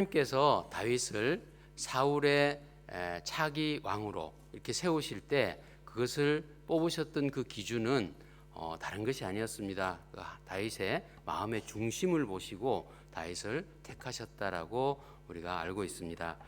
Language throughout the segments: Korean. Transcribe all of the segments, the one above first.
하나님께서 다윗을 사울의 차기 왕으로 이렇게 세우실 때 그것을 뽑으셨던 그 기준은 다른 것이 아니었습니다. 다윗의 마음의 중심을 보시고 다윗을 택하셨다라고 우리가 알고 있습니다.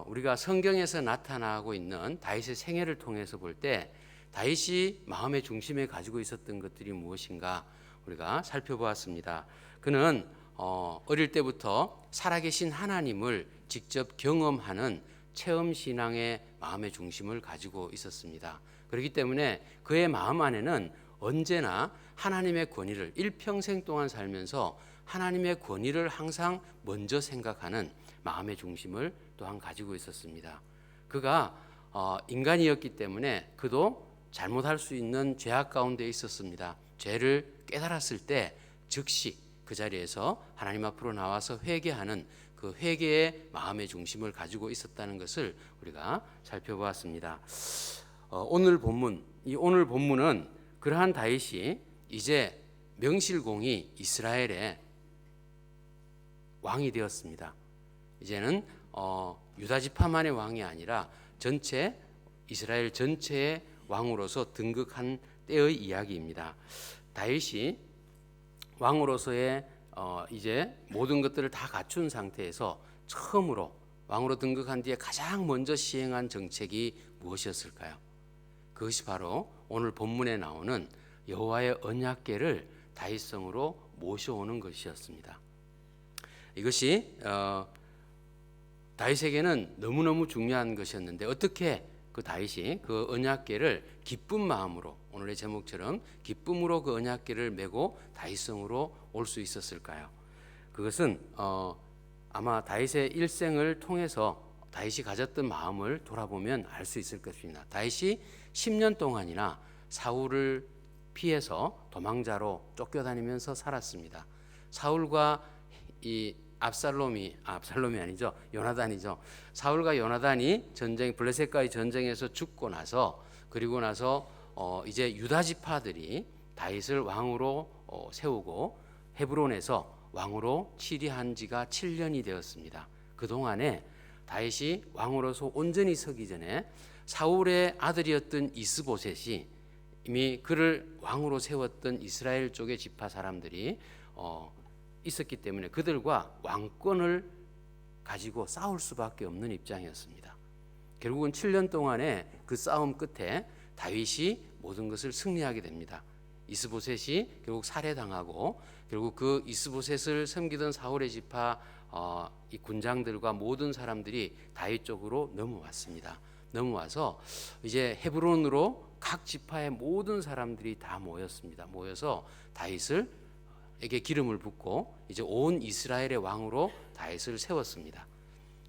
우리가 성경에서 나타나고 있는 다윗의 생애를 통해서 볼 때 다윗이 마음의 중심에 가지고 있었던 것들이 무엇인가 우리가 살펴보았습니다. 그는 어릴 때부터 살아계신 하나님을 직접 경험하는 체험신앙의 마음의 중심을 가지고 있었습니다. 그렇기 때문에 그의 마음 안에는 언제나 하나님의 권위를 일평생 동안 살면서 하나님의 권위를 항상 먼저 생각하는 마음의 중심을 또한 가지고 있었습니다. 그가 인간이었기 때문에 그도 잘못할 수 있는 죄악 가운데 있었습니다. 죄를 깨달았을 때 즉시 그 자리에서 하나님 앞으로 나와서 회개하는 그 회개의 마음의 중심을 가지고 있었다는 것을 우리가 살펴보았습니다. 오늘 본문은 그러한 다윗이 이제 명실공히 이스라엘의 왕이 되었습니다. 이제는 유다 지파만의 왕이 아니라 전체 이스라엘 전체의 왕으로서 등극한 때의 이야기입니다. 다윗이 왕으로서의 이제 모든 것들을 다 갖춘 상태에서 처음으로 왕으로 등극한 뒤에 가장 먼저 시행한 정책이 무엇이었을까요? 그것이 바로 오늘 본문에 나오는 여호와의 언약궤를 다윗성으로 모셔오는 것이었습니다. 이것이 다윗에게는 너무너무 중요한 것이었는데 어떻게 그 다윗이 그 언약궤를 기쁜 마음으로 오늘의 제목처럼 기쁨으로 그 언약궤를 메고 다윗성으로 올 수 있었을까요? 그것은 아마 다윗의 일생을 통해서 다윗이 가졌던 마음을 돌아보면 알 수 있을 것입니다. 다윗이 10년 동안이나 사울을 피해서 도망자로 쫓겨다니면서 살았습니다. 사울과 이 압살롬이 아니죠. 요나단이죠. 사울과 요나단이 블레셋과의 전쟁에서 죽고 나서 그리고 나서 이제 유다 지파들이 다윗을 왕으로 세우고 헤브론에서 왕으로 치리한 지가 7년이 되었습니다. 그동안에 다윗이 왕으로서 온전히 서기 전에 사울의 아들이었던 이스보셋이 이미 그를 왕으로 세웠던 이스라엘 쪽의 지파 사람들이 있었기 때문에 그들과 왕권을 가지고 싸울 수밖에 없는 입장이었습니다. 결국은 7년 동안의 그 싸움 끝에 다윗이 모든 것을 승리하게 됩니다. 이스보셋이 결국 살해당하고 결국 그 이스보셋을 섬기던 사울의 지파 이 군장들과 모든 사람들이 다윗 쪽으로 넘어왔습니다. 넘어와서 이제 헤브론으로 각 지파의 모든 사람들이 다 모였습니다. 모여서 다윗에게 기름을 붓고 이제 온 이스라엘의 왕으로 다윗을 세웠습니다.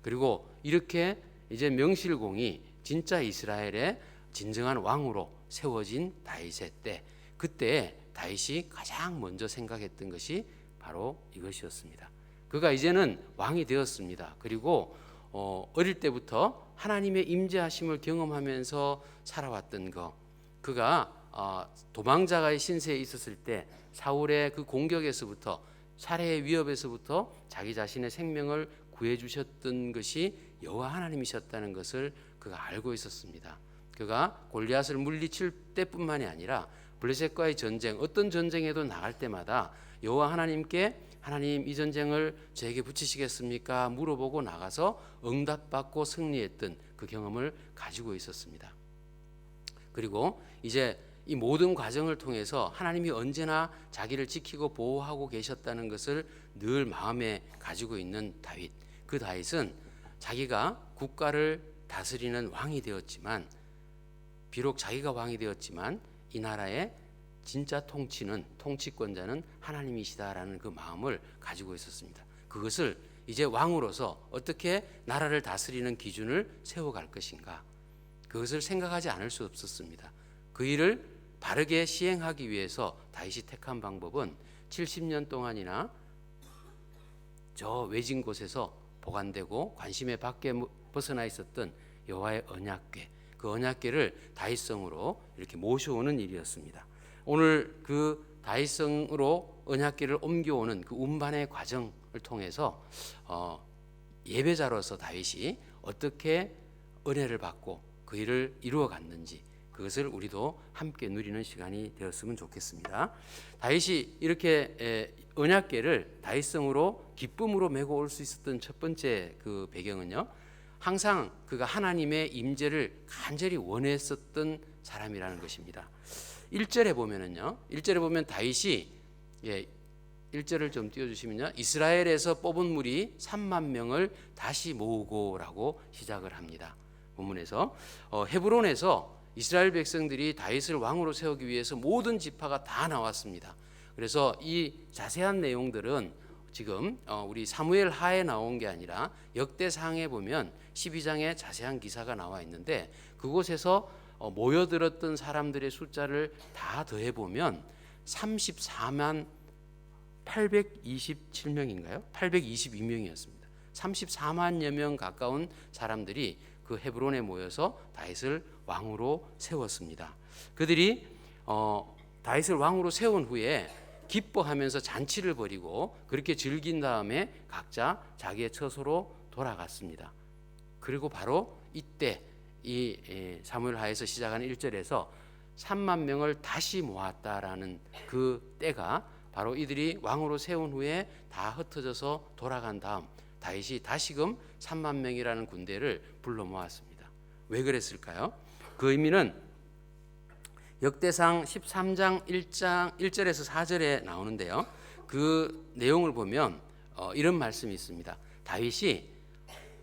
그리고 이렇게 이제 명실공히 진짜 이스라엘의 진정한 왕으로 세워진 다윗의 때, 그때 다윗이 가장 먼저 생각했던 것이 바로 이것이었습니다. 그가 이제는 왕이 되었습니다. 그리고 어릴 때부터 하나님의 임재하심을 경험하면서 살아왔던 것, 그가 도망자의 신세에 있었을 때 사울의 그 공격에서부터 살해의 위협에서부터 자기 자신의 생명을 구해주셨던 것이 여호와 하나님이셨다는 것을 그가 알고 있었습니다. 그가 골리앗을 물리칠 때뿐만이 아니라 블레셋과의 전쟁, 어떤 전쟁에도 나갈 때마다 여호와 하나님께 하나님 이 전쟁을 저에게 붙이시겠습니까? 물어보고 나가서 응답받고 승리했던 그 경험을 가지고 있었습니다. 그리고 이제 이 모든 과정을 통해서 하나님이 언제나 자기를 지키고 보호하고 계셨다는 것을 늘 마음에 가지고 있는 다윗. 그 다윗은 자기가 국가를 다스리는 왕이 되었지만, 비록 자기가 왕이 되었지만 이 나라의 진짜 통치권자는 하나님이시다라는 그 마음을 가지고 있었습니다. 그것을 이제 왕으로서 어떻게 나라를 다스리는 기준을 세워갈 것인가, 그것을 생각하지 않을 수 없었습니다. 그 일을 바르게 시행하기 위해서 다윗이 택한 방법은 70년 동안이나 저 외진 곳에서 보관되고 관심의 밖에 벗어나 있었던 여호와의 언약궤, 그 언약궤를 다윗성으로 이렇게 모셔오는 일이었습니다. 오늘 그 다윗성으로 언약궤를 옮겨오는 그 운반의 과정을 통해서 예배자로서 다윗이 어떻게 은혜를 받고 그 일을 이루어 갔는지 그것을 우리도 함께 누리는 시간이 되었으면 좋겠습니다. 다윗이 이렇게 언약궤를 다윗성으로 기쁨으로 메고 올 수 있었던 첫 번째 그 배경은요, 항상 그가 하나님의 임재를 간절히 원했었던 사람이라는 것입니다. 1절에 보면은요, 1절에 보면 다윗이 1절을 좀 띄워주시면요, 이스라엘에서 뽑은 무리 3만 명을 다시 모으고라고 시작을 합니다. 본문에서 헤브론에서 이스라엘 백성들이 다윗을 왕으로 세우기 위해서 모든 지파가 다 나왔습니다. 그래서 이 자세한 내용들은 지금 우리 사무엘 하에 나온 게 아니라 역대상에 보면 12장에 자세한 기사가 나와 있는데, 그곳에서 모여들었던 사람들의 숫자를 다 더해 보면 34만 827명인가요? 822명이었습니다. 34만여 명 가까운 사람들이 그 헤브론에 모여서 다윗을 왕으로 세웠습니다. 그들이 다윗을 왕으로 세운 후에 기뻐하면서 잔치를 벌이고 그렇게 즐긴 다음에 각자 자기의 처소로 돌아갔습니다. 그리고 바로 이때 이 사무엘하에서 시작하는 1절에서 3만 명을 다시 모았다라는 그 때가 바로 이들이 왕으로 세운 후에 다 흩어져서 돌아간 다음 다윗이 다시금 3만 명이라는 군대를 불러 모았습니다. 왜 그랬을까요? 그 의미는 역대상 13장 1절에서 4절에 나오는데요. 그 내용을 보면 이런 말씀이 있습니다. 다윗이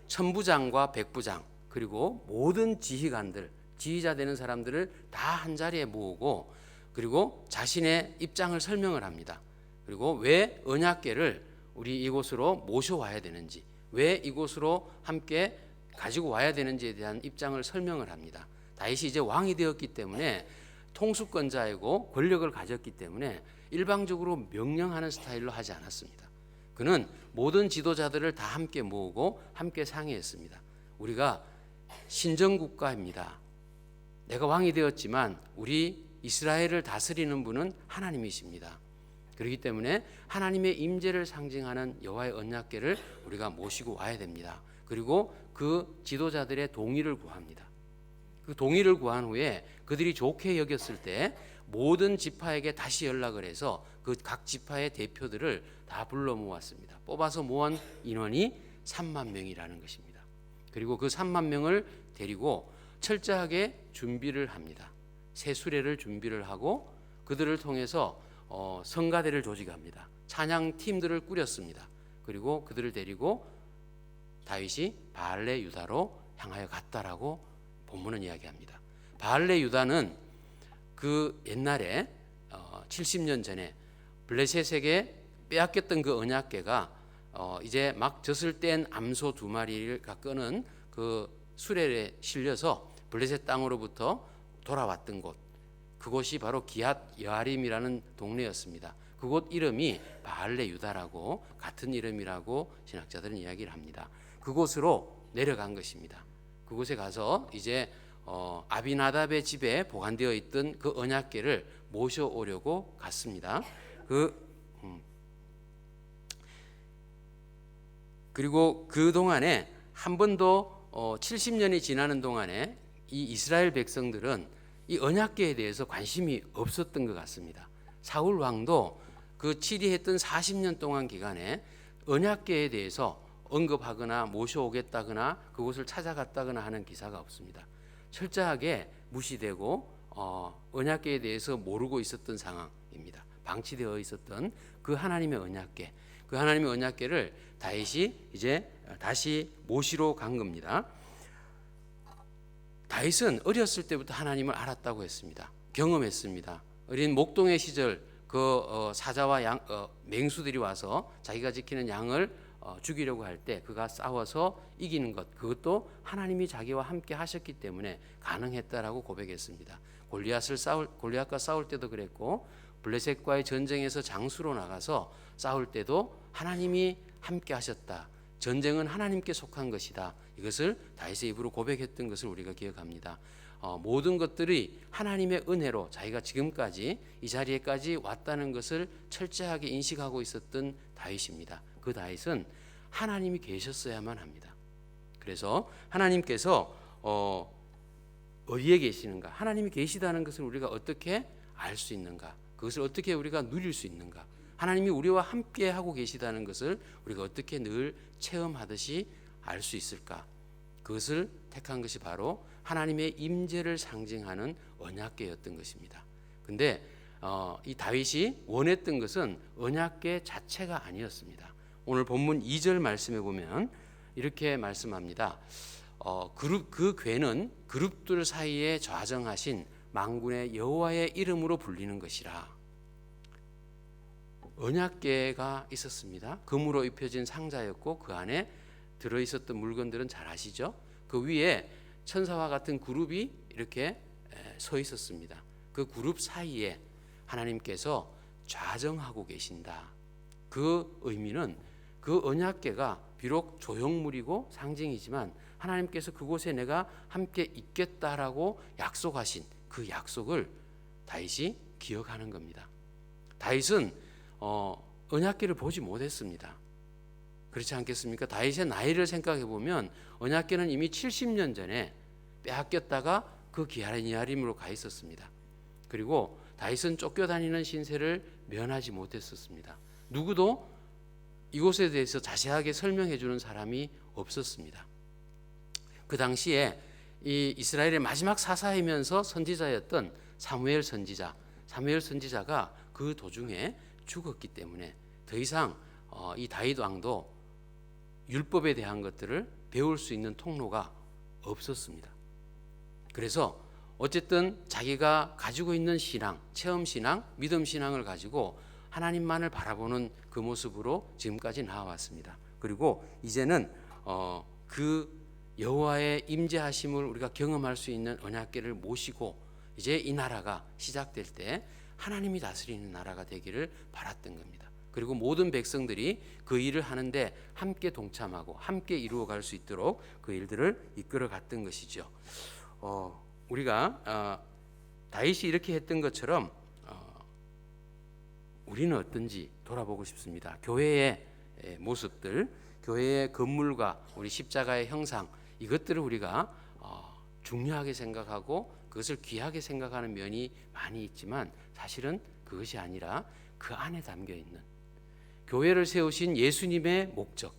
천부장과 백부장 그리고 모든 지휘관들, 지휘자 되는 사람들을 다 한자리에 모으고 그리고 자신의 입장을 설명을 합니다. 그리고 왜 언약궤를 우리 이곳으로 모셔와야 되는지, 왜 이곳으로 함께 가지고 와야 되는지에 대한 입장을 설명을 합니다. 다윗이 이제 왕이 되었기 때문에 통수권자이고 권력을 가졌기 때문에 일방적으로 명령하는 스타일로 하지 않았습니다. 그는 모든 지도자들을 다 함께 모으고 함께 상의했습니다. 우리가 신정국가입니다. 내가 왕이 되었지만 우리 이스라엘을 다스리는 분은 하나님이십니다. 그렇기 때문에 하나님의 임재를 상징하는 여호와의 언약궤를 우리가 모시고 와야 됩니다. 그리고 그 지도자들의 동의를 구합니다. 그 동의를 구한 후에 그들이 좋게 여겼을 때 모든 지파에게 다시 연락을 해서 그 각 지파의 대표들을 다 불러 모았습니다. 뽑아서 모은 인원이 3만 명이라는 것입니다. 그리고 그 3만 명을 데리고 철저하게 준비를 합니다. 새 수레를 준비를 하고 그들을 통해서 성가대를 조직합니다. 찬양 팀들을 꾸렸습니다. 그리고 그들을 데리고 다윗이 바알레 유다로 향하여 갔다라고 본문은 이야기합니다. 바알레 유다는 그 옛날에 70년 전에 블레셋에게 빼앗겼던 그 언약궤가 이제 막 젖을 뗀 암소 2마리를 끄는 그 수레에 실려서 블레셋 땅으로부터 돌아왔던 곳, 그곳이 바로 기앗 여아림이라는 동네였습니다. 그곳 이름이 바알레 유다라고 같은 이름이라고 신학자들은 이야기를 합니다. 그곳으로 내려간 것입니다. 그곳에 가서 이제 아비나답의 집에 보관되어 있던 그 언약궤를 모셔오려고 갔습니다. 그리고 그 동안에 한 번도 70년이 지나는 동안에 이 이스라엘 백성들은 이 언약궤에 대해서 관심이 없었던 것 같습니다. 사울 왕도 그 치리했던 40년 동안 기간에 언약궤에 대해서 언급하거나 모셔오겠다거나 그곳을 찾아갔다거나 하는 기사가 없습니다. 철저하게 무시되고 언약궤에 대해서 모르고 있었던 상황입니다. 방치되어 있었던 그 하나님의 언약궤, 그 하나님의 언약궤를 다윗이 이제 다시 모시러 간 겁니다. 다윗은 어렸을 때부터 하나님을 알았다고 했습니다. 경험했습니다. 어린 목동의 시절 그 사자와 맹수들이 와서 자기가 지키는 양을 죽이려고 할 때 그가 싸워서 이기는 것, 그것도 하나님이 자기와 함께 하셨기 때문에 가능했다라고 고백했습니다. 골리앗과 싸울 때도 그랬고 블레셋과의 전쟁에서 장수로 나가서 싸울 때도 하나님이 함께 하셨다. 전쟁은 하나님께 속한 것이다. 이것을 다윗의 입으로 고백했던 것을 우리가 기억합니다. 모든 것들이 하나님의 은혜로 자기가 지금까지 이 자리에까지 왔다는 것을 철저하게 인식하고 있었던 다윗입니다. 그 다윗은 하나님이 계셨어야만 합니다. 그래서 하나님께서 어디에 계시는가? 하나님이 계시다는 것을 우리가 어떻게 알 수 있는가? 그것을 어떻게 우리가 누릴 수 있는가? 하나님이 우리와 함께 하고 계시다는 것을 우리가 어떻게 늘 체험하듯이 알 수 있을까? 그것을 택한 것이 바로 하나님의 임재를 상징하는 언약궤였던 것입니다. 근데 이 다윗이 원했던 것은 언약궤 자체가 아니었습니다. 오늘 본문 2절 말씀에 보면 이렇게 말씀합니다. 그 궤는 그룹들 사이에 좌정하신 만군의 여호와의 이름으로 불리는 것이라. 언약궤가 있었습니다. 금으로 입혀진 상자였고 그 안에 들어있었던 물건들은 잘 아시죠? 그 위에 천사와 같은 그룹이 이렇게 서 있었습니다. 그 그룹 사이에 하나님께서 좌정하고 계신다. 그 의미는 그 언약궤가 비록 조형물이고 상징이지만 하나님께서 그곳에 내가 함께 있겠다라고 약속하신 그 약속을 다윗이 기억하는 겁니다. 다윗은 언약궤를 보지 못했습니다. 그렇지 않겠습니까? 다윗의 나이를 생각해 보면 언약궤는 이미 70년 전에 빼앗겼다가 그 기아림으로 가 있었습니다. 그리고 다윗은 쫓겨다니는 신세를 면하지 못했었습니다. 누구도 이곳에 대해서 자세하게 설명해 주는 사람이 없었습니다. 그 당시에 이 이스라엘의 마지막 사사이면서 선지자였던 사무엘 선지자가 그 도중에 죽었기 때문에 더 이상 이 다윗 왕도 율법에 대한 것들을 배울 수 있는 통로가 없었습니다. 그래서 어쨌든 자기가 가지고 있는 신앙, 체험 신앙, 믿음 신앙을 가지고 하나님만을 바라보는 그 모습으로 지금까지 나와왔습니다. 그리고 이제는 그 여호와의 임재하심을 우리가 경험할 수 있는 언약궤를 모시고 이제 이 나라가 시작될 때 하나님이 다스리는 나라가 되기를 바랐던 겁니다. 그리고 모든 백성들이 그 일을 하는데 함께 동참하고 함께 이루어갈 수 있도록 그 일들을 이끌어 갔던 것이죠. 우리가 다윗이 이렇게 했던 것처럼 우리는 어떤지 돌아보고 싶습니다. 교회의 모습들, 교회의 건물과 우리 십자가의 형상, 이것들을 우리가 중요하게 생각하고 그것을 귀하게 생각하는 면이 많이 있지만 사실은 그것이 아니라 그 안에 담겨 있는 교회를 세우신 예수님의 목적,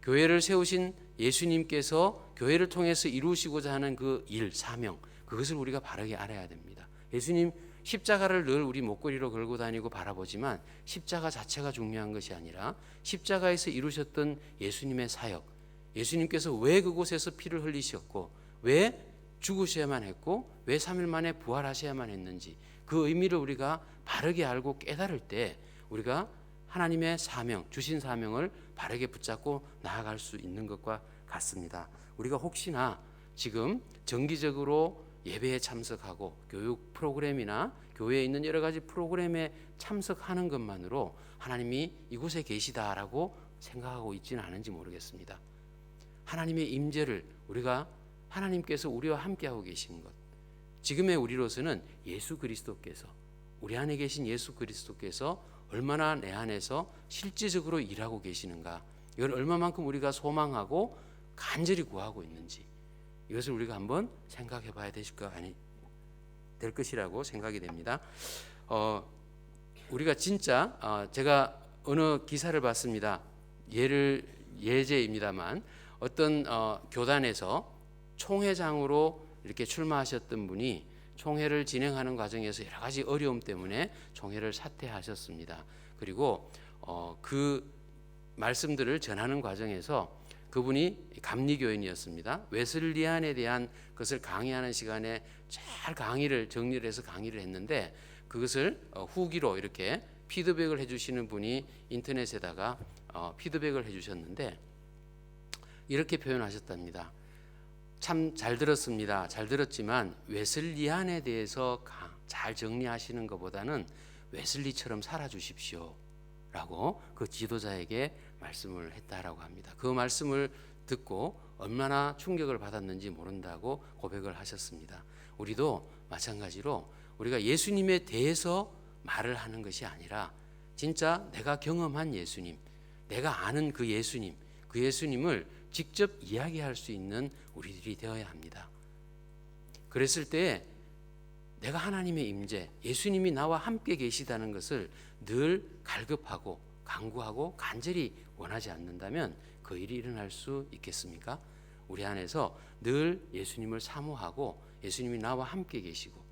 교회를 세우신 예수님께서 교회를 통해서 이루시고자 하는 그 일, 사명, 그것을 우리가 바르게 알아야 됩니다. 예수님 십자가를 늘 우리 목걸이로 걸고 다니고 바라보지만 십자가 자체가 중요한 것이 아니라 십자가에서 이루셨던 예수님의 사역, 예수님께서 왜 그곳에서 피를 흘리셨고 왜 죽으셔야만 했고 왜 3일 만에 부활하셔야만 했는지 그 의미를 우리가 바르게 알고 깨달을 때 우리가 하나님의 사명, 주신 사명을 바르게 붙잡고 나아갈 수 있는 것과 같습니다. 우리가 혹시나 지금 정기적으로 예배에 참석하고 교육 프로그램이나 교회에 있는 여러 가지 프로그램에 참석하는 것만으로 하나님이 이곳에 계시다라고 생각하고 있지는 않은지 모르겠습니다. 하나님의 임재를 우리가 하나님께서 우리와 함께하고 계신 것, 지금의 우리로서는 예수 그리스도께서 우리 안에 계신 예수 그리스도께서 얼마나 내 안에서 실질적으로 일하고 계시는가, 이걸 얼마만큼 우리가 소망하고 간절히 구하고 있는지 이것을 우리가 한번 생각해 봐야 될 것이라고 생각이 됩니다. 우리가 진짜 제가 어느 기사를 봤습니다. 예제입니다만 어떤 교단에서 총회장으로 이렇게 출마하셨던 분이 총회를 진행하는 과정에서 여러 가지 어려움 때문에 총회를 사퇴하셨습니다. 그리고 그 말씀들을 전하는 과정에서 그분이 감리교인이었습니다. 웨슬리안에 대한 것을 강의하는 시간에 잘 강의를 정리를 해서 강의를 했는데 그것을 후기로 이렇게 피드백을 해주시는 분이 인터넷에다가 피드백을 해주셨는데 이렇게 표현하셨답니다. 참 잘 들었습니다. 잘 들었지만 웨슬리안에 대해서 잘 정리하시는 것보다는 웨슬리처럼 살아주십시오 라고 그 지도자에게 말씀을 했다라고 합니다. 그 말씀을 듣고 얼마나 충격을 받았는지 모른다고 고백을 하셨습니다. 우리도 마찬가지로 우리가 예수님에 대해서 말을 하는 것이 아니라 진짜 내가 경험한 예수님, 내가 아는 그 예수님, 그 예수님을 직접 이야기할 수 있는 우리들이 되어야 합니다. 그랬을 때 내가 하나님의 임재, 예수님이 나와 함께 계시다는 것을 늘 갈급하고 간구하고 간절히 원하지 않는다면 그 일이 일어날 수 있겠습니까? 우리 안에서 늘 예수님을 사모하고 예수님이 나와 함께 계시고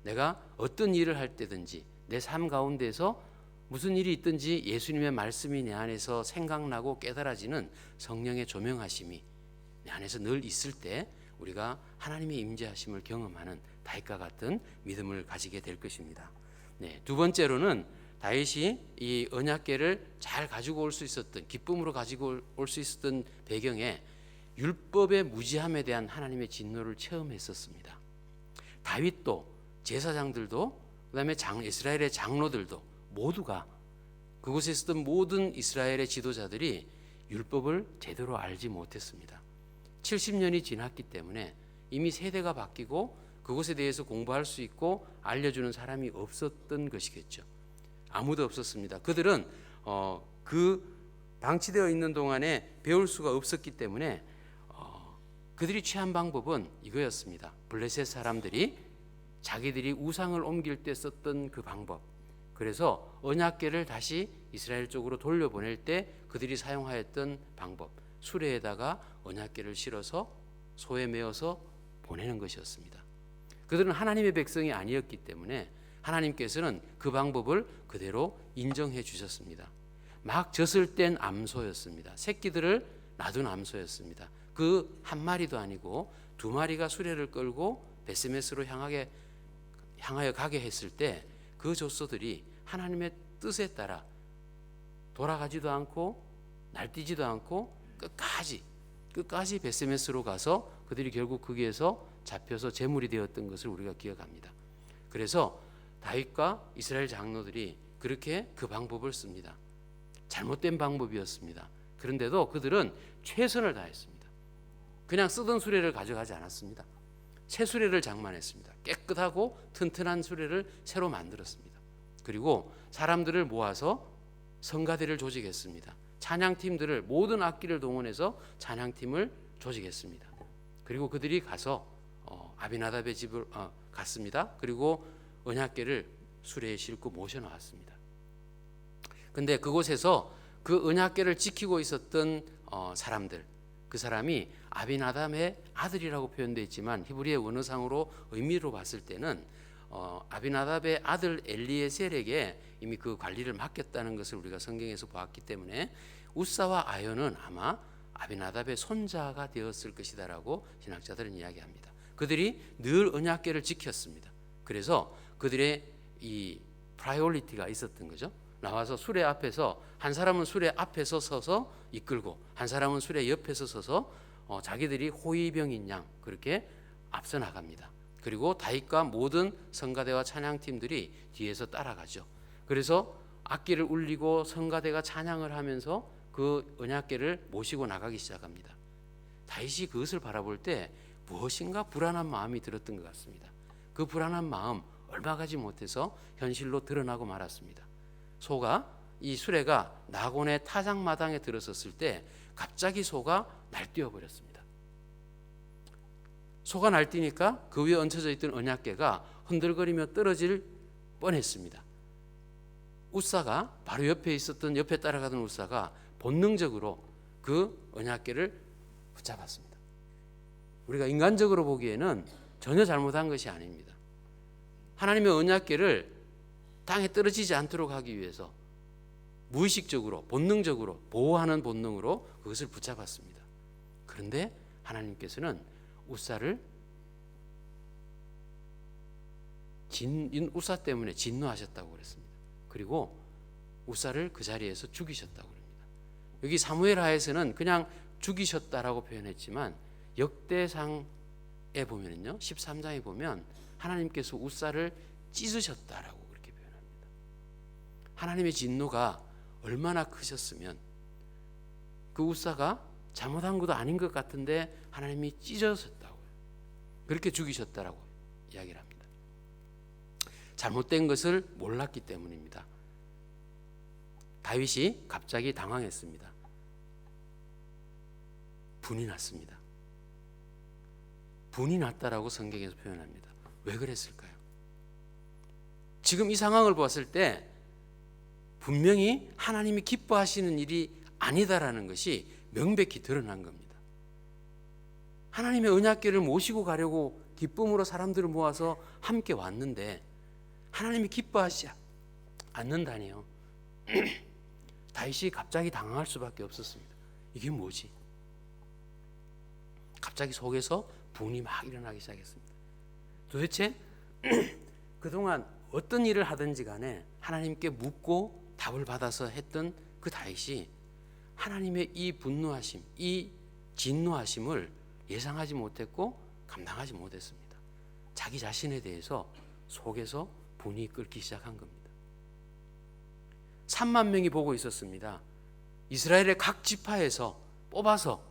내가 어떤 일을 할 때든지 내 삶 가운데서 무슨 일이 있든지 예수님의 말씀이 내 안에서 생각나고 깨달아지는 성령의 조명하심이 내 안에서 늘 있을 때 우리가 하나님의 임재하심을 경험하는 다윗과 같은 믿음을 가지게 될 것입니다. 네, 두 번째로는 다윗이 이 언약궤를 잘 가지고 올 수 있었던, 기쁨으로 가지고 올 수 있었던 배경에 율법의 무지함에 대한 하나님의 진노를 체험했었습니다. 다윗도 제사장들도 그다음에 이스라엘의 장로들도 모두가 그곳에 있었던 모든 이스라엘의 지도자들이 율법을 제대로 알지 못했습니다. 70년이 지났기 때문에 이미 세대가 바뀌고 그것에 대해서 공부할 수 있고 알려주는 사람이 없었던 것이겠죠. 아무도 없었습니다. 그들은 그 방치되어 있는 동안에 배울 수가 없었기 때문에 그들이 취한 방법은 이거였습니다. 블레셋 사람들이 자기들이 우상을 옮길 때 썼던 그 방법, 그래서 언약궤를 다시 이스라엘 쪽으로 돌려보낼 때 그들이 사용하였던 방법, 수레에다가 언약궤를 실어서 소에 메어서 보내는 것이었습니다. 그들은 하나님의 백성이 아니었기 때문에 하나님께서는 그 방법을 그대로 인정해 주셨습니다. 막 젖을 땐 암소였습니다. 새끼들을 놔둔 암소였습니다. 그 한 마리도 아니고 두 마리가 수레를 끌고 베스메스로 향하여 가게 했을 때 그 젖소들이 하나님의 뜻에 따라 돌아가지도 않고 날뛰지도 않고 끝까지 베스메스로 가서 그들이 결국 거기에서 잡혀서 제물이 되었던 것을 우리가 기억합니다. 그래서 다윗과 이스라엘 장로들이 그렇게 그 방법을 씁니다. 잘못된 방법이었습니다. 그런데도 그들은 최선을 다했습니다. 그냥 쓰던 수레를 가져가지 않았습니다. 새 수레를 장만했습니다. 깨끗하고 튼튼한 수레를 새로 만들었습니다. 그리고 사람들을 모아서 성가대를 조직했습니다. 찬양팀들을 모든 악기를 동원해서 찬양팀을 조직했습니다. 그리고 그들이 가서 아비나답의 집을 갔습니다. 그리고 언약궤를 수레에 싣고 모셔 나왔습니다. 근데 그곳에서 그 언약궤를 지키고 있었던 사람들, 그 사람이 아비나답의 아들이라고 표현되어 있지만 히브리의 원어상으로 의미로 봤을 때는 아비나답의 아들 엘리에셀에게 이미 그 관리를 맡겼다는 것을 우리가 성경에서 보았기 때문에 우사와 아연은 아마 아비나답의 손자가 되었을 것이다라고 신학자들은 이야기합니다. 그들이 늘 언약궤를 지켰습니다. 그래서 그들의 이 프라이오리티가 있었던 거죠. 나와서 수레 앞에서 한 사람은 수레 앞에서 서서 이끌고 한 사람은 수레 옆에서 서서 자기들이 호위병인 양 그렇게 앞서 나갑니다. 그리고 다윗과 모든 성가대와 찬양팀들이 뒤에서 따라가죠. 그래서 악기를 울리고 성가대가 찬양을 하면서 그 언약궤를 모시고 나가기 시작합니다. 다윗이 그것을 바라볼 때 무엇인가 불안한 마음이 들었던 것 같습니다. 그 불안한 마음 얼마 가지 못해서 현실로 드러나고 말았습니다. 이 수레가 나곤의 타작마당에 들어섰을 때 갑자기 소가 날뛰어 버렸습니다. 소가 날뛰니까 그 위에 얹혀져 있던 언약궤가 흔들거리며 떨어질 뻔했습니다. 우사가 바로 옆에 따라가던 우사가 본능적으로 그 언약궤를 붙잡았습니다. 우리가 인간적으로 보기에는 전혀 잘못한 것이 아닙니다. 하나님의 언약궤를 땅에 떨어지지 않도록 하기 위해서 무의식적으로 본능적으로 보호하는 본능으로 그것을 붙잡았습니다. 그런데 하나님께서는 우사를 우사 때문에 진노하셨다고 그랬습니다. 그리고 우사를 그 자리에서 죽이셨다고 그럽니다. 여기 사무엘하에서는 그냥 죽이셨다라고 표현했지만 역대상에 보면은요 13장에 보면 하나님께서 우사를 찢으셨다라고 그렇게 표현합니다. 하나님의 진노가 얼마나 크셨으면 그 우사가 잘못한 것도 아닌 것 같은데 하나님이 찢으셨다고요. 그렇게 죽이셨다라고 이야기를 합니다. 잘못된 것을 몰랐기 때문입니다. 다윗이 갑자기 당황했습니다. 분이 났습니다. 분이 났다라고 성경에서 표현합니다. 왜 그랬을까요? 지금 이 상황을 봤을 때 분명히 하나님이 기뻐하시는 일이 아니다라는 것이 명백히 드러난 겁니다. 하나님의 언약궤를 모시고 가려고 기쁨으로 사람들을 모아서 함께 왔는데 하나님이 기뻐하지 않는다니요. 다윗이 갑자기 당황할 수밖에 없었습니다. 이게 뭐지? 갑자기 속에서 분이 막 일어나기 시작했습니다. 도대체 그동안 어떤 일을 하든지 간에 하나님께 묻고 답을 받아서 했던 그 다윗이 하나님의 이 분노하심, 이 진노하심을 예상하지 못했고 감당하지 못했습니다. 자기 자신에 대해서 속에서 분이 끓기 시작한 겁니다. 3만 명이 보고 있었습니다. 이스라엘의 각 지파에서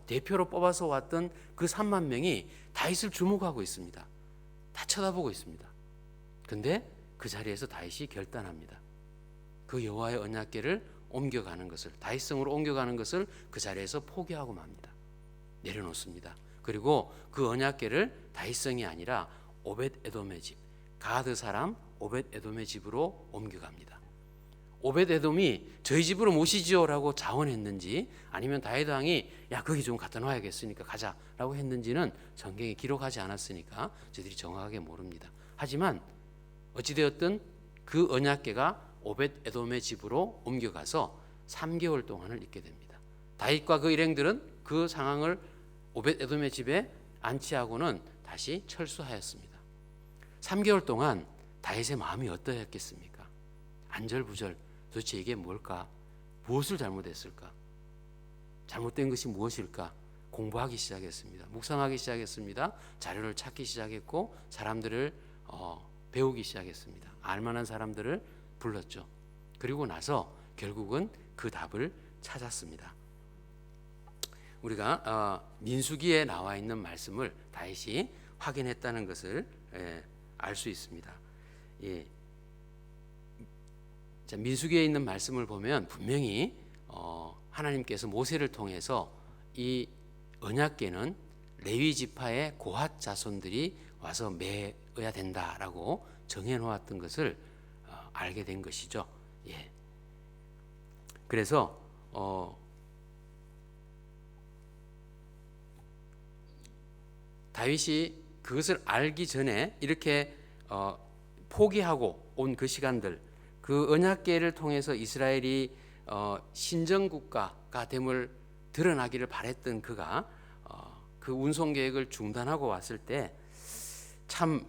대표로 뽑아서 왔던 그 3만 명이 다윗을 주목하고 있습니다. 다 쳐다보고 있습니다. 근데 그 자리에서 다윗이 결단합니다. 그 여호와의 언약궤를 옮겨가는 것을, 다윗성으로 옮겨가는 것을 그 자리에서 포기하고 맙니다. 내려놓습니다. 그리고 그 언약궤를 다윗성이 아니라 오벳에돔의 집, 가드 사람 오벳에돔의 집으로 옮겨갑니다. 오벳에돔이 저희 집으로 모시지요라고 자원했는지 아니면 다윗 왕이 야 거기 좀 갖다 놔야겠으니까 가자라고 했는지는 성경에 기록하지 않았으니까 저희들이 정확하게 모릅니다. 하지만 어찌되었든 그 언약궤가 오벳에돔의 집으로 옮겨가서 3개월 동안을 있게 됩니다. 다윗과 그 일행들은 그 상황을 오벳에돔의 집에 안치하고는 다시 철수하였습니다. 3개월 동안 다윗의 마음이 어떠했겠습니까? 안절부절, 도대체 이게 뭘까? 무엇을 잘못했을까? 잘못된 것이 무엇일까? 공부하기 시작했습니다. 묵상하기 시작했습니다. 자료를 찾기 시작했고 사람들을 배우기 시작했습니다. 알만한 사람들을 불렀죠. 그리고 나서 결국은 그 답을 찾았습니다. 우리가 민수기에 나와 있는 말씀을 다윗이 확인했다는 것을 알 수 있습니다. 예. 자, 민수기에 있는 말씀을 보면 분명히 하나님께서 모세를 통해서 이 언약궤는 레위 지파의 고핫 자손들이 와서 메어야 된다라고 정해 놓았던 것을 알게 된 것이죠. 예. 그래서 다윗이 그것을 알기 전에 이렇게 포기하고 온 그 시간들, 그 언약궤를 통해서 이스라엘이 신정국가가 됨을 드러나기를 바랬던 그가 그 운송 계획을 중단하고 왔을 때 참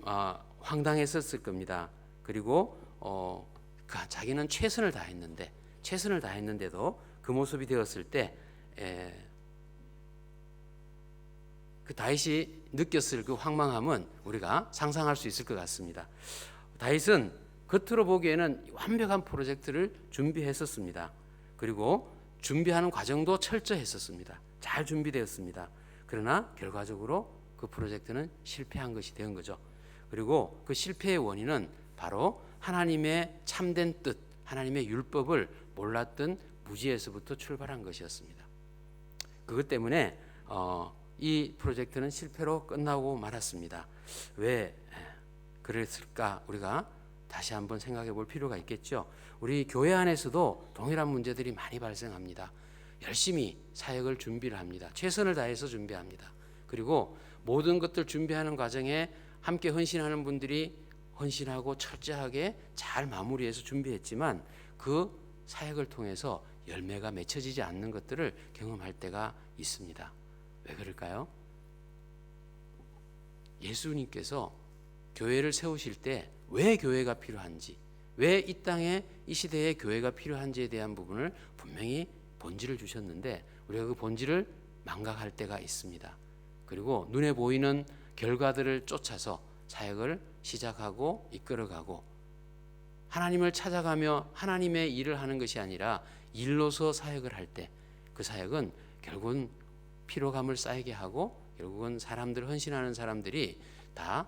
황당했었을 겁니다. 그리고 자기는 최선을 다했는데도 그 모습이 되었을 때 그 다윗이 느꼈을 그 황망함은 우리가 상상할 수 있을 것 같습니다. 다윗은 겉으로 보기에는 완벽한 프로젝트를 준비했었습니다. 그리고 준비하는 과정도 철저했었습니다. 잘 준비되었습니다. 그러나 결과적으로 그 프로젝트는 실패한 것이 된 거죠. 그리고 그 실패의 원인은 바로 하나님의 참된 뜻, 하나님의 율법을 몰랐던 무지에서부터 출발한 것이었습니다. 그것 때문에 이 프로젝트는 실패로 끝나고 말았습니다. 왜 그랬을까? 우리가 다시 한번 생각해 볼 필요가 있겠죠. 우리 교회 안에서도 동일한 문제들이 많이 발생합니다. 열심히 사역을 준비를 합니다. 최선을 다해서 준비합니다. 그리고 모든 것들 준비하는 과정에 함께 헌신하는 분들이 헌신하고 철저하게 잘 마무리해서 준비했지만 그 사역을 통해서 열매가 맺혀지지 않는 것들을 경험할 때가 있습니다. 왜 그럴까요? 예수님께서 교회를 세우실 때 왜 교회가 필요한지, 왜 이 땅에 이 시대에 교회가 필요한지에 대한 부분을 분명히 본질을 주셨는데 우리가 그 본질을 망각할 때가 있습니다. 그리고 눈에 보이는 결과들을 쫓아서 사역을 시작하고 이끌어가고 하나님을 찾아가며 하나님의 일을 하는 것이 아니라 일로서 사역을 할 때 그 사역은 결국은 피로감을 쌓이게 하고 결국은 사람들 헌신하는 사람들이 다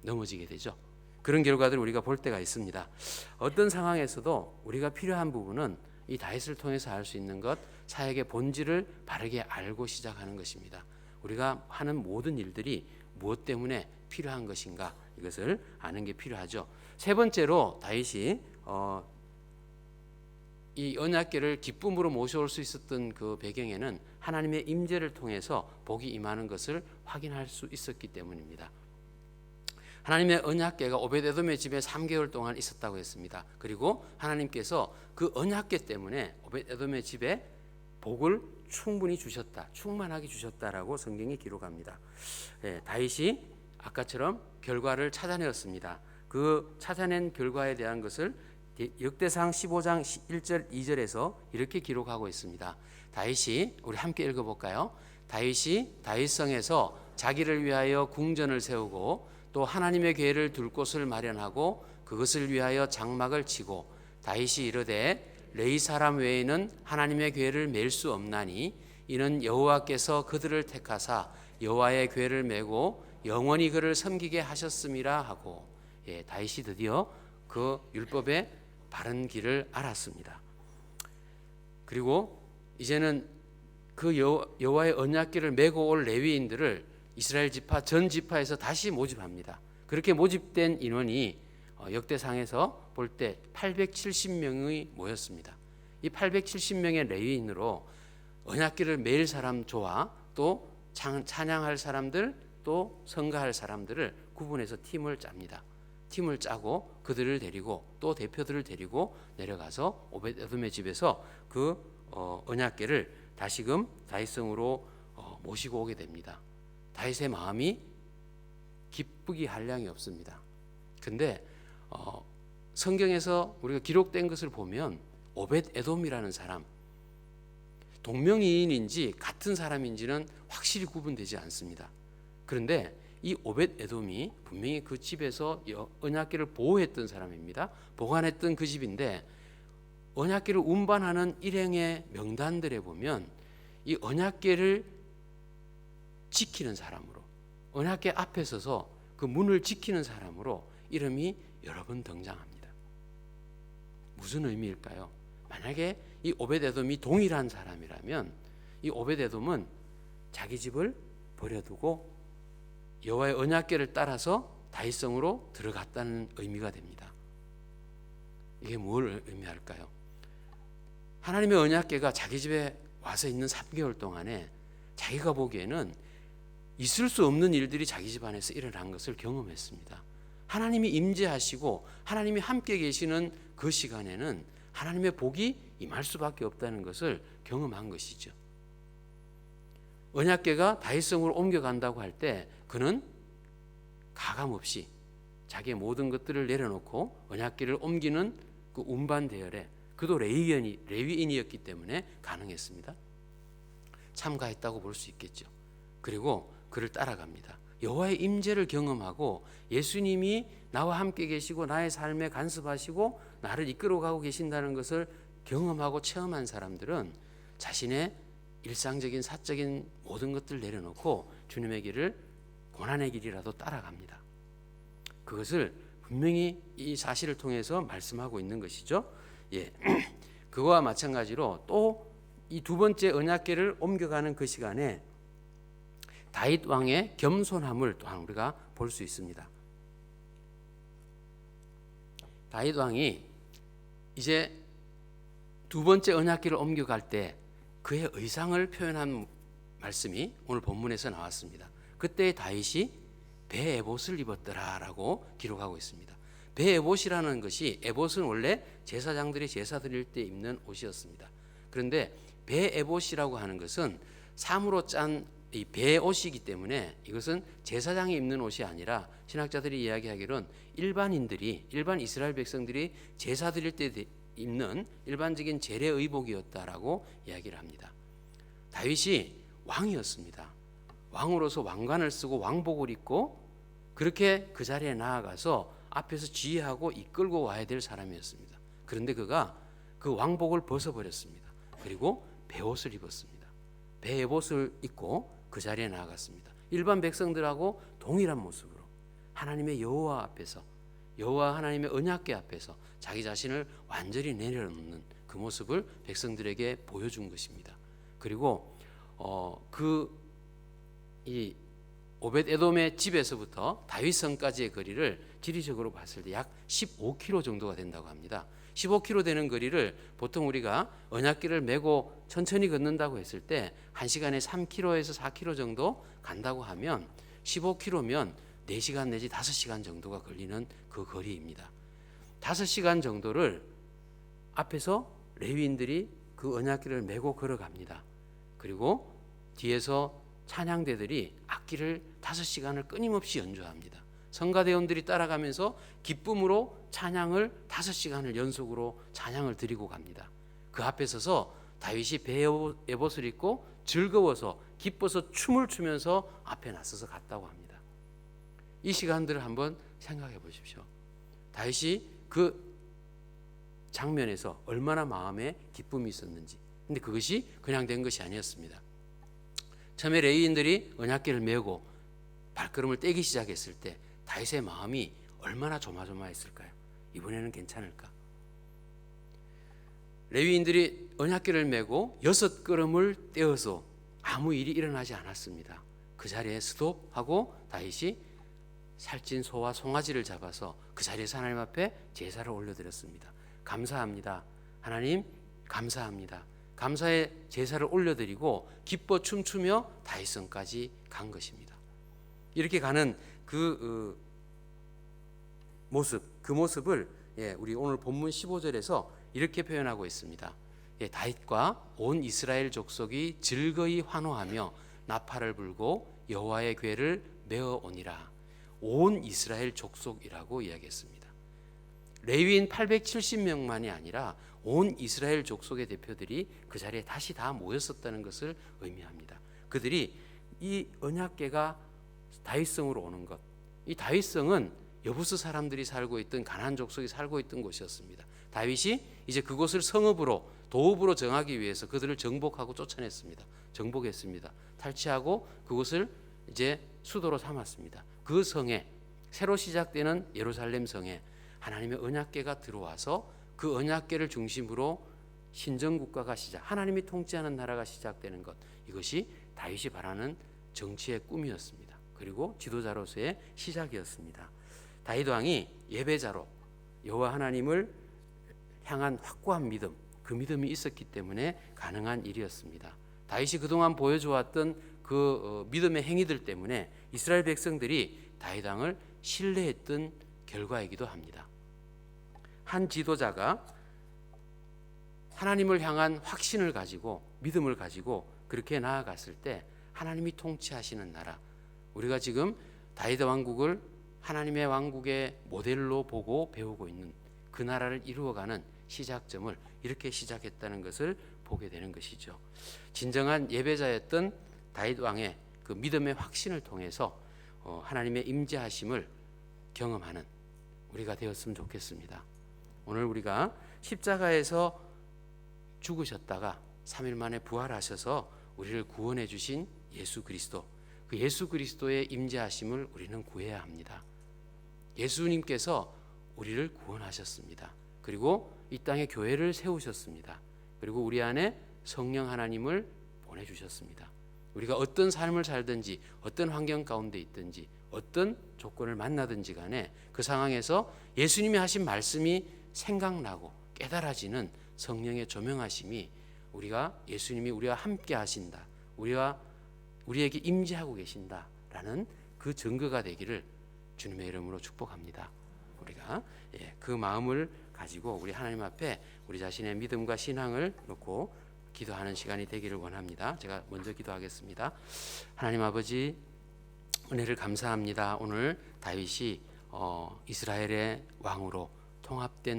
넘어지게 되죠. 그런 결과들을 우리가 볼 때가 있습니다. 어떤 상황에서도 우리가 필요한 부분은 이 다윗을 통해서 할 수 있는 것, 사역의 본질을 바르게 알고 시작하는 것입니다. 우리가 하는 모든 일들이 무엇 때문에 필요한 것인가, 이것을 아는 게 필요하죠. 세 번째로 다윗이 이 언약궤를 기쁨으로 모셔올 수 있었던 그 배경에는 하나님의 임재를 통해서 복이 임하는 것을 확인할 수 있었기 때문입니다. 하나님의 언약궤가 오벳에돔의 집에 3개월 동안 있었다고 했습니다. 그리고 하나님께서 그 언약궤 때문에 오벳에돔의 집에 복을 충분히 주셨다, 충만하게 주셨다라고 성경이 기록합니다. 다윗이 아까처럼 결과를 찾아내었습니다. 그 찾아낸 결과에 대한 것을 역대상 15장 1절 2절에서 이렇게 기록하고 있습니다. 다윗이, 우리 함께 읽어볼까요? 다윗이 다윗성에서 자기를 위하여 궁전을 세우고 또 하나님의 궤를 둘 곳을 마련하고 그것을 위하여 장막을 치고 다윗이 이르되 레위 사람 외에는 하나님의 궤를 맬 수 없나니 이는 여호와께서 그들을 택하사 여호와의 궤를 메고 영원히 그를 섬기게 하셨음이라 하고, 다윗이 드디어 그 율법의 바른 길을 알았습니다. 그리고 이제는 그 여호와의 언약궤를 메고 올 레위인들을 이스라엘 지파 전 지파에서 다시 모집합니다. 그렇게 모집된 인원이 역대상에서 볼 때 870명이 모였습니다. 이 870명의 레위인으로 언약궤를 매일 사람 조와 또 찬양할 사람들 또 성가할 사람들을 구분해서 팀을 짭니다. 팀을 짜고 그들을 데리고 또 대표들을 데리고 내려가서 오벳에돔의 집에서 그 언약궤를 다시금 다윗성으로 모시고 오게 됩니다. 다윗의 마음이 기쁘기 한량이 없습니다. 근데 성경에서 우리가 기록된 것을 보면 오벳에돔이라는 사람, 동명이인인지 같은 사람인지는 확실히 구분되지 않습니다. 그런데 이 오벳에돔이 분명히 그 집에서 언약궤를 보호했던 사람입니다. 보관했던 그 집인데 언약궤를 운반하는 일행의 명단들에 보면 이 언약궤를 지키는 사람으로, 언약궤 앞에 서서 그 문을 지키는 사람으로 이름이 여러 번 등장합니다. 무슨 의미일까요? 만약에 이 오벳에돔이 동일한 사람이라면 이 오벳에돔은 자기 집을 버려두고 여호와의 언약궤를 따라서 다윗성으로 들어갔다는 의미가 됩니다. 이게 뭘 의미할까요? 하나님의 언약궤가 자기 집에 와서 있는 3개월 동안에 자기가 보기에는 있을 수 없는 일들이 자기 집 안에서 일어난 것을 경험했습니다. 하나님이 임재하시고 하나님이 함께 계시는 그 시간에는 하나님의 복이 임할 수밖에 없다는 것을 경험한 것이죠. 언약궤가 다윗성으로 옮겨간다고 할 때 그는 가감없이 자기의 모든 것들을 내려놓고 언약궤를 옮기는 그 운반 대열에, 그도 레위인이었기 때문에 가능했습니다. 참가했다고 볼 수 있겠죠. 그리고 그를 따라갑니다. 여호와의 임재를 경험하고 예수님이 나와 함께 계시고 나의 삶에 간섭하시고 나를 이끌어가고 계신다는 것을 경험하고 체험한 사람들은 자신의 일상적인 사적인 모든 것들을 내려놓고 주님의 길을, 고난의 길이라도 따라갑니다. 그것을 분명히 이 사실을 통해서 말씀하고 있는 것이죠. 그거와 마찬가지로 또 이 두 번째 언약궤를 옮겨가는 그 시간에 다윗 왕의 겸손함을 또한 우리가 볼 수 있습니다. 다윗 왕이 이제 두 번째 언약궤를 옮겨갈 때 그의 의상을 표현한 말씀이 오늘 본문에서 나왔습니다. 그때 다윗이 배 에봇을 입었더라라고 기록하고 있습니다. 배 에봇이라는 것이, 에봇은 원래 제사장들이 제사 드릴 때 입는 옷이었습니다. 그런데 배 에봇이라고 하는 것은 삼으로 짠 이 배 옷이기 때문에 이것은 제사장이 입는 옷이 아니라 신학자들이 이야기하기로는 일반 이스라엘 백성들이 제사 드릴 때 입는 일반적인 제례 의복이었다라고 이야기를 합니다. 다윗이 왕이었습니다. 왕으로서 왕관을 쓰고 왕복을 입고 그렇게 그 자리에 나아가서 앞에서 지휘하고 이끌고 와야 될 사람이었습니다. 그런데 그가 그 왕복을 벗어버렸습니다. 그리고 배옷을 입었습니다. 배옷을 입고 그 자리에 나아갔습니다. 일반 백성들하고 동일한 모습으로 하나님의 여호와 앞에서, 여호와 하나님의 언약궤 앞에서 자기 자신을 완전히 내려놓는 그 모습을 백성들에게 보여준 것입니다. 그리고 이 오벳 에돔의 집에서부터 다윗성까지의 거리를 지리적으로 봤을 때 약 15km 정도가 된다고 합니다. 15km 되는 거리를 보통 우리가 언약궤를 메고 천천히 걷는다고 했을 때 1시간에 3km에서 4km 정도 간다고 하면 15km면 4시간 내지 5시간 정도가 걸리는 그 거리입니다. 5시간 정도를 앞에서 레위인들이 그 언약궤를 메고 걸어갑니다. 그리고 뒤에서 찬양대들이 악기를 5시간을 끊임없이 연주합니다. 성가대원들이 따라가면서 기쁨으로 찬양을 5시간을 연속으로 찬양을 드리고 갑니다. 그 앞에 서서 다윗이 배 에봇을 입고 즐거워서 기뻐서 춤을 추면서 앞에 나서서 갔다고 합니다. 이 시간들을 한번 생각해 보십시오. 다윗이 그 장면에서 얼마나 마음에 기쁨이 있었는지. 근데 그것이 그냥 된 것이 아니었습니다. 처음에 레위인들이 언약궤를 메고 발걸음을 떼기 시작했을 때 다윗의 마음이 얼마나 조마조마했을까요? 이번에는 괜찮을까? 레위인들이 언약궤를 메고 6걸음을 떼어서 아무 일이 일어나지 않았습니다. 그 자리에 스톱하고 다윗이 살찐 소와 송아지를 잡아서 그 자리에서 하나님 앞에 제사를 올려드렸습니다. 감사합니다. 하나님 감사합니다. 감사의 제사를 올려드리고 기뻐 춤추며 다윗성까지 간 것입니다. 이렇게 가는 그 모습을 우리 오늘 본문 15절에서 이렇게 표현하고 있습니다. 다윗과 온 이스라엘 족속이 즐거이 환호하며 나팔을 불고 여호와의 궤를 메어 오니라. 온 이스라엘 족속이라고 이야기했습니다. 레위인 870명만이 아니라 온 이스라엘 족속의 대표들이 그 자리에 다시 다 모였었다는 것을 의미합니다. 그들이 이 언약궤가 다윗성으로 오는 것, 이 다윗성은 여부스 사람들이 살고 있던 가나안 족속이 살고 있던 곳이었습니다. 다윗이 이제 그곳을 성읍으로 도읍으로 정하기 위해서 그들을 정복하고 쫓아냈습니다. 정복했습니다. 탈취하고 그곳을 이제 수도로 삼았습니다. 그 성에 새로 시작되는 예루살렘 성에 하나님의 언약궤가 들어와서 그 언약궤를 중심으로 신정국가가 하나님이 통치하는 나라가 시작되는 것, 이것이 다윗이 바라는 정치의 꿈이었습니다. 그리고 지도자로서의 시작이었습니다. 다윗 왕이 예배자로 여호와 하나님을 향한 확고한 믿음, 그 믿음이 있었기 때문에 가능한 일이었습니다. 다윗이 그동안 보여주었던 그 믿음의 행위들 때문에 이스라엘 백성들이 다윗 왕을 신뢰했던 결과이기도 합니다. 한 지도자가 하나님을 향한 확신을 가지고 믿음을 가지고 그렇게 나아갔을 때 하나님이 통치하시는 나라, 우리가 지금 다윗 왕국을 하나님의 왕국의 모델로 보고 배우고 있는 그 나라를 이루어가는 시작점을 이렇게 시작했다는 것을 보게 되는 것이죠. 진정한 예배자였던 다윗 왕의 그 믿음의 확신을 통해서 하나님의 임재하심을 경험하는 우리가 되었으면 좋겠습니다. 오늘 우리가 십자가에서 죽으셨다가 3일 만에 부활하셔서 우리를 구원해 주신 예수 그리스도, 그 예수 그리스도의 임재하심을 우리는 구해야 합니다. 예수님께서 우리를 구원하셨습니다. 그리고 이 땅에 교회를 세우셨습니다. 그리고 우리 안에 성령 하나님을 보내주셨습니다. 우리가 어떤 삶을 살든지 어떤 환경 가운데 있든지 어떤 조건을 만나든지 간에 그 상황에서 예수님이 하신 말씀이 생각나고 깨달아지는 성령의 조명하심이 예수님이 우리와 함께 하신다, 우리에게 임재하고 계신다라는 그 증거가 되기를 주님의 이름으로 축복합니다. 우리가 그 마음을 가지고 우리 하나님 앞에 우리 자신의 믿음과 신앙을 놓고 기도하는 시간이 되기를 원합니다. 제가 먼저 기도하겠습니다. 하나님 아버지, 은혜를 감사합니다. 오늘 다윗이 이스라엘의 왕으로 통합된